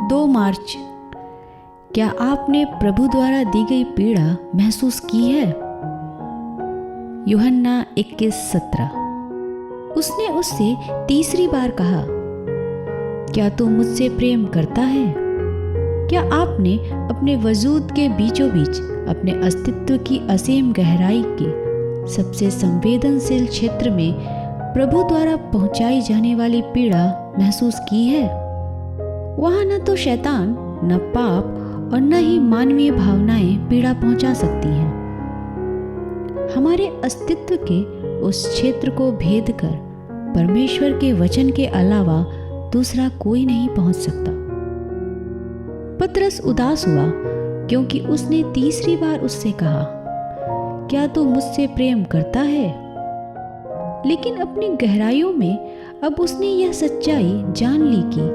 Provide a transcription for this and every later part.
2 मार्च। क्या आपने प्रभु द्वारा दी गई पीड़ा महसूस की है? यूहन्ना 21:17। उसने उससे तीसरी बार कहा, क्या तू मुझसे प्रेम करता है? क्या आपने अपने वजूद के बीचों बीच अपने अस्तित्व की असीम गहराई के सबसे संवेदनशील क्षेत्र में प्रभु द्वारा पहुंचाई जाने वाली पीड़ा महसूस की है? वहां न तो शैतान, न पाप और न ही मानवीय भावनाएं पीड़ा पहुंचा सकती हैं। हमारे अस्तित्व के उस क्षेत्र को भेद कर परमेश्वर के वचन के अलावा दूसरा कोई नहीं पहुंच सकता। पतरस उदास हुआ क्योंकि उसने तीसरी बार उससे कहा, क्या तू मुझसे प्रेम करता है? लेकिन अपनी गहराइयों में अब उसने यह सच्चाई जान ली कि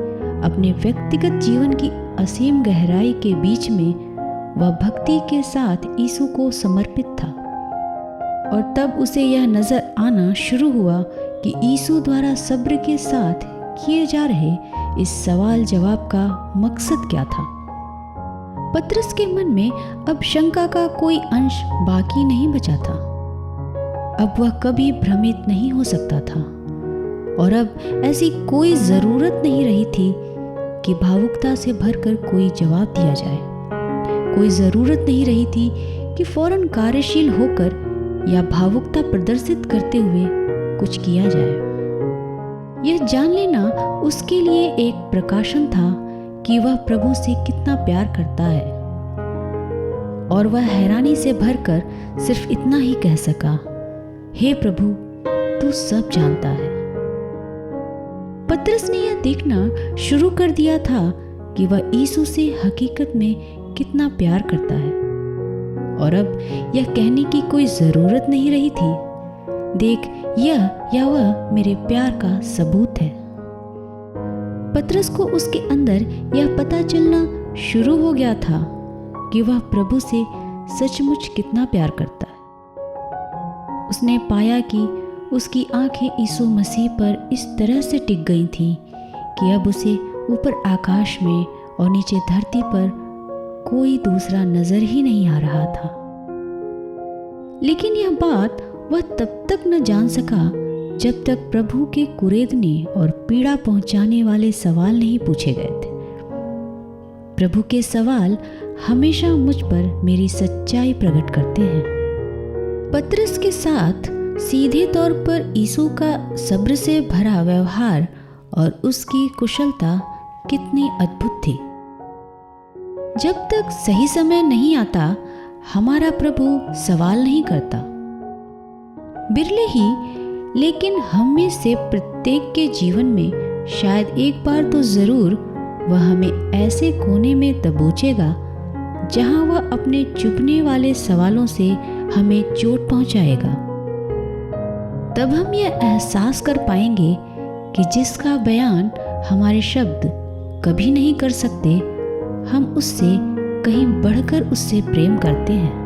अपने व्यक्तिगत जीवन की असीम गहराई के बीच में वह भक्ति के साथ यीशु को समर्पित था। और तब उसे यह नजर आना शुरू हुआ कि यीशु द्वारा सब्र के साथ किए जा रहे इस सवाल जवाब का मकसद क्या था। पतरस के मन में अब शंका का कोई अंश बाकी नहीं बचा था। अब वह कभी भ्रमित नहीं हो सकता था और अब ऐसी कोई जरूरत नहीं रही थी कि भावुकता से भरकर कोई जवाब दिया जाए। कोई जरूरत नहीं रही थी कि फौरन कार्यशील होकर या भावुकता प्रदर्शित करते हुए कुछ किया जाए। यह जान लेना उसके लिए एक प्रकाशन था कि वह प्रभु से कितना प्यार करता है। और वह हैरानी से भरकर सिर्फ इतना ही कह सका, हे प्रभु, तू सब जानता है। पतरस ने यह देखना शुरू कर दिया था कि वह यीशु से हकीकत में कितना प्यार करता है। और अब यह कहने की कोई जरूरत नहीं रही थी, देख, यह या वह मेरे प्यार का सबूत है। पतरस को उसके अंदर यह पता चलना शुरू हो गया था कि वह प्रभु से सचमुच कितना प्यार करता है। उसने पाया कि उसकी आंखें यीशु मसीह पर इस तरह से टिक गई थीं कि अब उसे ऊपर आकाश में और नीचे धरती पर कोई दूसरा नजर ही नहीं आ रहा था। लेकिन यह बात वह तब तक न जान सका जब तक प्रभु के कुरेदने और पीड़ा पहुंचाने वाले सवाल नहीं पूछे गए थे। प्रभु के सवाल हमेशा मुझ पर मेरी सच्चाई प्रकट करते हैं। पतरस के साथ सीधे तौर पर यीशु का सब्र से भरा व्यवहार और उसकी कुशलता कितनी अद्भुत थी। जब तक सही समय नहीं आता, हमारा प्रभु सवाल नहीं करता। बिरले ही, लेकिन हम में से प्रत्येक के जीवन में शायद एक बार तो जरूर वह हमें ऐसे कोने में दबोचेगा जहां वह अपने चुभने वाले सवालों से हमें चोट पहुंचाएगा। तब हम यह एहसास कर पाएंगे कि जिसका बयान हमारे शब्द कभी नहीं कर सकते, हम उससे कहीं बढ़कर उससे प्रेम करते हैं।